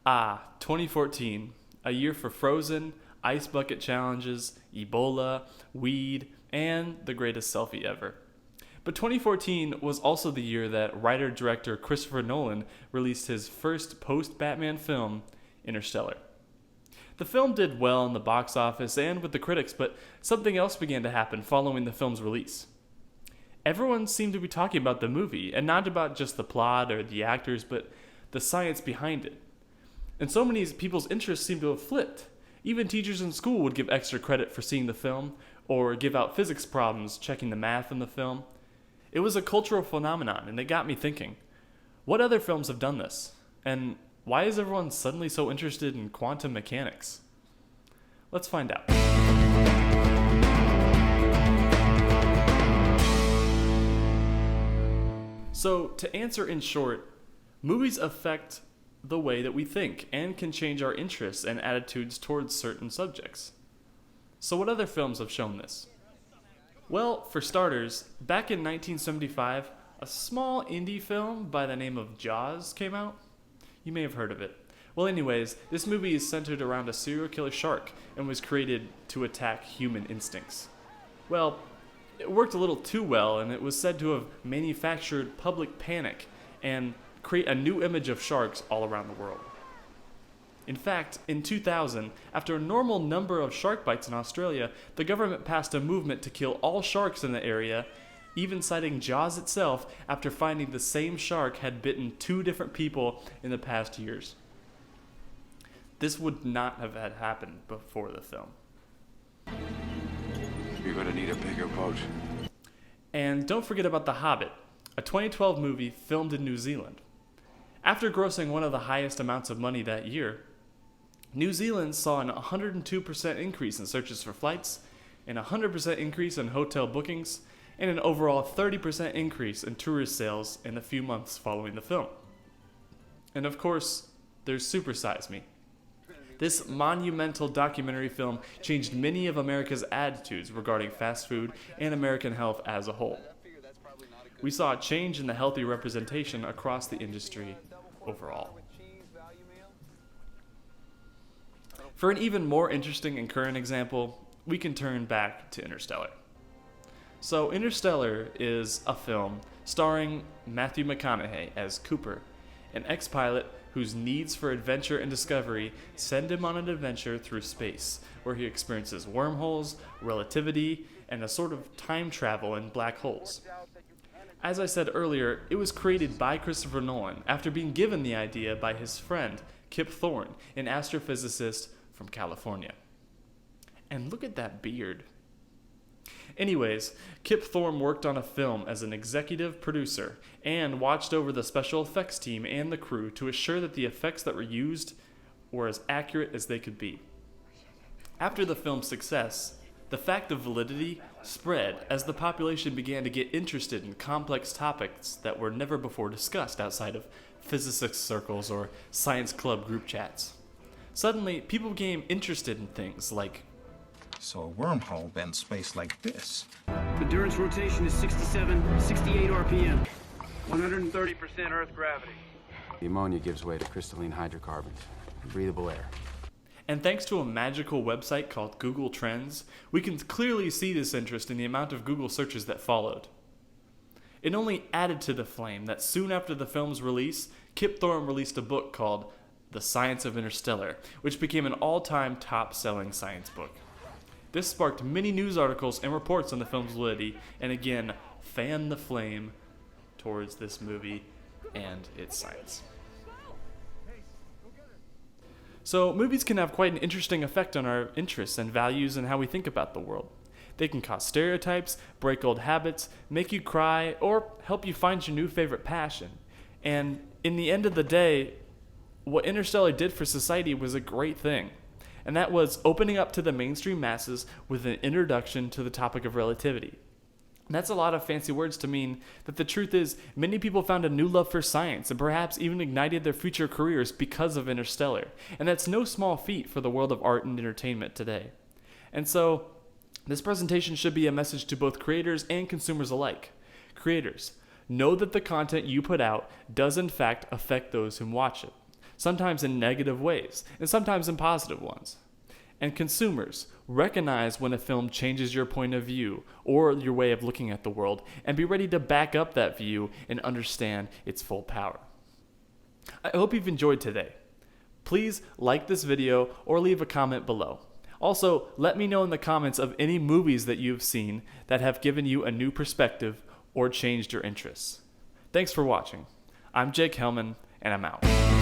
2014, a year for Frozen, ice bucket challenges, Ebola, weed, and the greatest selfie ever. But 2014 was also the year that writer-director Christopher Nolan released his first post-Batman film, Interstellar. The film did well in the box office and with the critics, but something else began to happen following the film's release. Everyone seemed to be talking about the movie, and not about just the plot or the actors, but the science behind it. And so many people's interests seemed to have flipped. Even teachers in school would give extra credit for seeing the film, or give out physics problems checking the math in the film. It was a cultural phenomenon, and it got me thinking, what other films have done this? And why is everyone suddenly so interested in quantum mechanics? Let's find out. So, to answer in short, movies affect the way that we think and can change our interests and attitudes towards certain subjects. So what other films have shown this? Well, for starters, back in 1975, a small indie film by the name of Jaws came out. You may have heard of it. Well, anyways, this movie is centered around a serial killer shark and was created to attack human instincts. Well, it worked a little too well, and it was said to have manufactured public panic and create a new image of sharks all around the world. In fact, in 2000, after a normal number of shark bites in Australia, the government passed a movement to kill all sharks in the area, even citing Jaws itself after finding the same shark had bitten 2 different people in the past years. This would not have had happened before the film. You're going to need a bigger boat. And don't forget about The Hobbit, a 2012 movie filmed in New Zealand. After grossing one of the highest amounts of money that year, New Zealand saw an 102% increase in searches for flights, an 100% increase in hotel bookings, and an overall 30% increase in tourist sales in a few months following the film. And of course, there's Super Size Me. This monumental documentary film changed many of America's attitudes regarding fast food and American health as a whole. We saw a change in the healthy representation across the industry overall. For an even more interesting and current example, we can turn back to Interstellar. So Interstellar is a film starring Matthew McConaughey as Cooper, an ex-pilot whose needs for adventure and discovery send him on an adventure through space, where he experiences wormholes, relativity, and a sort of time travel in black holes. As I said earlier, it was created by Christopher Nolan after being given the idea by his friend, Kip Thorne, an astrophysicist from California. And look at that beard. Anyways, Kip Thorne worked on a film as an executive producer and watched over the special effects team and the crew to assure that the effects that were used were as accurate as they could be. After the film's success, the fact of validity spread as the population began to get interested in complex topics that were never before discussed outside of physicist circles or science club group chats. Suddenly, people became interested in things like, so a wormhole bends space like this. Endurance rotation is 67, 68 RPM. 130% Earth gravity. The ammonia gives way to crystalline hydrocarbons, breathable air. And thanks to a magical website called Google Trends, we can clearly see this interest in the amount of Google searches that followed. It only added to the flame that soon after the film's release, Kip Thorne released a book called The Science of Interstellar, which became an all-time top-selling science book. This sparked many news articles and reports on the film's validity, and again, fanned the flame towards this movie and its science. So, movies can have quite an interesting effect on our interests and values and how we think about the world. They can cause stereotypes, break old habits, make you cry, or help you find your new favorite passion. And in the end of the day, what Interstellar did for society was a great thing. And that was opening up to the mainstream masses with an introduction to the topic of relativity. And that's a lot of fancy words to mean that the truth is many people found a new love for science and perhaps even ignited their future careers because of Interstellar. And that's no small feat for the world of art and entertainment today. And so, this presentation should be a message to both creators and consumers alike. Creators, know that the content you put out does in fact affect those who watch it. sometimes in negative ways, and sometimes in positive ones. And consumers, recognize when a film changes your point of view or your way of looking at the world, and be ready to back up that view and understand its full power. I hope you've enjoyed today. Please like this video or leave a comment below. Also, let me know in the comments of any movies that you've seen that have given you a new perspective or changed your interests. Thanks for watching. I'm Jake Helmen, and I'm out.